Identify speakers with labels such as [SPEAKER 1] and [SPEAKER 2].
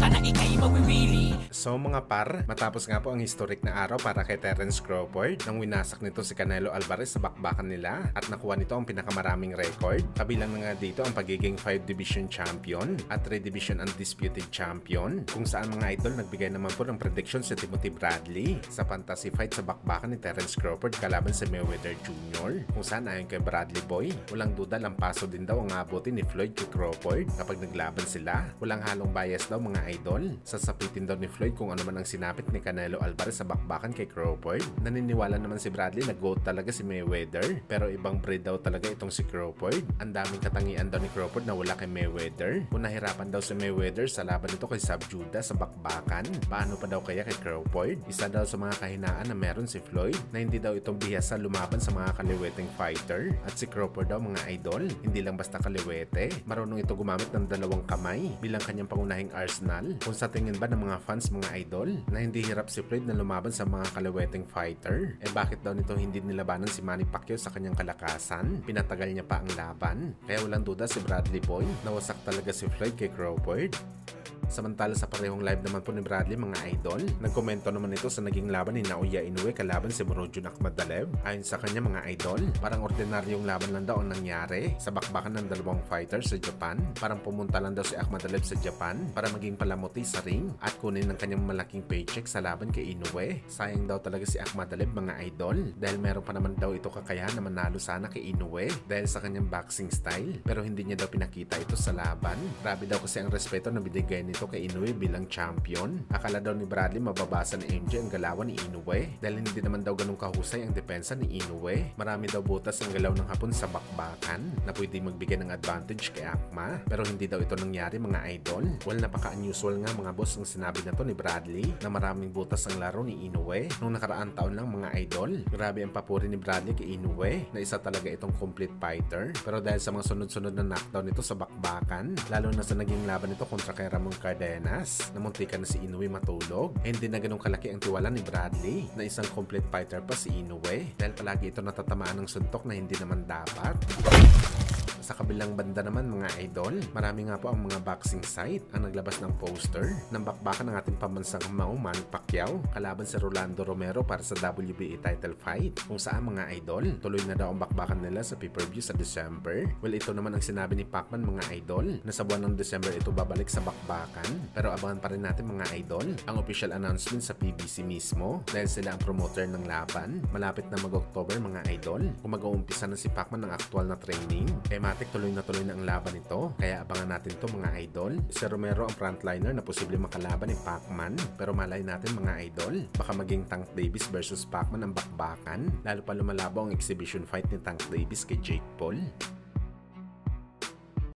[SPEAKER 1] ka na ika'y mawiwili.
[SPEAKER 2] So mga par, matapos nga po ang historic na araw para kay Terence Crawford nang winasak nito si Canelo Alvarez sa bakbakan nila at nakuha nito ang pinakamaraming record. Kabilang na nga dito ang pagiging 5 division champion at 3 division undisputed champion, kung saan mga idol nagbigay naman po ng prediction si Timothy Bradley sa fantasy fight sa bakbakan ni Terence Crawford kalaban si Mayweather Jr. Kung saan ayon kay Bradley Boy, walang duda lampaso din daw ang abutin ni Floyd kay Crawford kapag naglaban sila. Walang halong bias daw mga idol. Sasapitin daw ni Floyd kung ano man ang sinapit ni Canelo Alvarez sa bakbakan kay Crawford. Naniniwala naman si Bradley na GOAT talaga si Mayweather, pero ibang breed daw talaga itong si Crawford. Ang daming katangian daw ni Crawford na wala kay Mayweather. Kung nahirapan daw si Mayweather sa laban nito kay Sub Judah sa bakbakan, paano pa daw kaya kay Crawford? Isa daw sa mga kahinaan na meron si Floyd na hindi daw itong bihasa lumaban sa mga kaliweteng fighter. At si Crawford daw mga idol, hindi lang basta kaliwete, marunong ito gumamit ng dalawang kamay bilang kanyang pangunahing arsenal. Kung sa tingin ba ng mga fans mga idol na hindi hirap si Floyd na lumaban sa mga kaliweteng fighter, bakit daw nito hindi nilabanan si Manny Pacquiao sa kanyang kalakasan? Pinatagal niya pa ang laban. Kaya walang duda si Bradley Boy, nawasak talaga si Floyd kay Crawford. Samantala sa parehong live naman po ni Bradley mga idol, nagkomento naman ito sa naging laban ni Naoya Inoue kalaban si Murodjon Akhmadaliev. Ayon sa kanya mga idol, parang ordinaryong laban lang daw ang nangyari sa bakbakan ng dalawang fighters sa Japan. Parang pumunta lang daw si Akhmadaliev sa Japan para maging palamuti sa ring at kunin ng kanyang malaking paycheck sa laban kay Inoue. Sayang daw talaga si Akhmadaliev mga idol dahil meron pa naman daw ito kakayahan na manalo sana kay Inoue dahil sa kanyang boxing style, pero hindi niya daw pinakita ito sa laban. Grabe daw kasi ang respeto na binigay nito kay Inoue bilang champion. Akala daw ni Bradley mababasa ni MJ ang galawan ni Inoue dahil hindi naman daw ganun kahusay ang depensa ni Inoue. Marami daw butas ang galaw ng hapon sa bakbakan na pwede magbigay ng advantage kay Akma, pero hindi daw ito nangyari mga idol. Well, napaka-unusual nga mga boss ang sinabi na to ni Bradley na maraming butas ang laro ni Inoue nung nakaraang taon lang mga idol. Grabe ang papuri ni Bradley kay Inoue na isa talaga itong complete fighter, pero dahil sa mga sunod-sunod na knockdown nito sa bakbakan, lalo na sa naging laban nito kontra kay Ramon Cardenas, namuntikan na si Inoue matulog. Hindi na ganun kalaki ang tiwala ni Bradley na isang complete fighter pa si Inoue dahil palagi ito natatamaan ng suntok na hindi naman dapat. Sa kabilang banda naman mga idol, marami nga po ang mga boxing site ang naglabas ng poster ng bakbakan ng ating pambansang kamao Manny Pacquiao kalaban si Rolando Romero para sa WBA title fight, kung saan mga idol, tuloy na daw ang bakbakan nila sa pay-per-view sa December. Well, ito naman ang sinabi ni Pacman mga idol na sa buwan ng December ito babalik sa bakbakan, pero abangan pa rin natin mga idol ang official announcement sa PBC mismo dahil sila ang promoter ng laban. Malapit na mag-October mga idol kung mag-uumpisa na si Pacman ng aktual na training. Matik tuloy na ang laban nito, kaya abangan natin to mga idol. Si Romero ang frontliner na posible makalaban ni Pacman, pero malay natin mga idol, baka maging Tank Davis versus Pacman ang bakbakan, lalo pa lumalabo ang exhibition fight ni Tank Davis kay Jake Paul.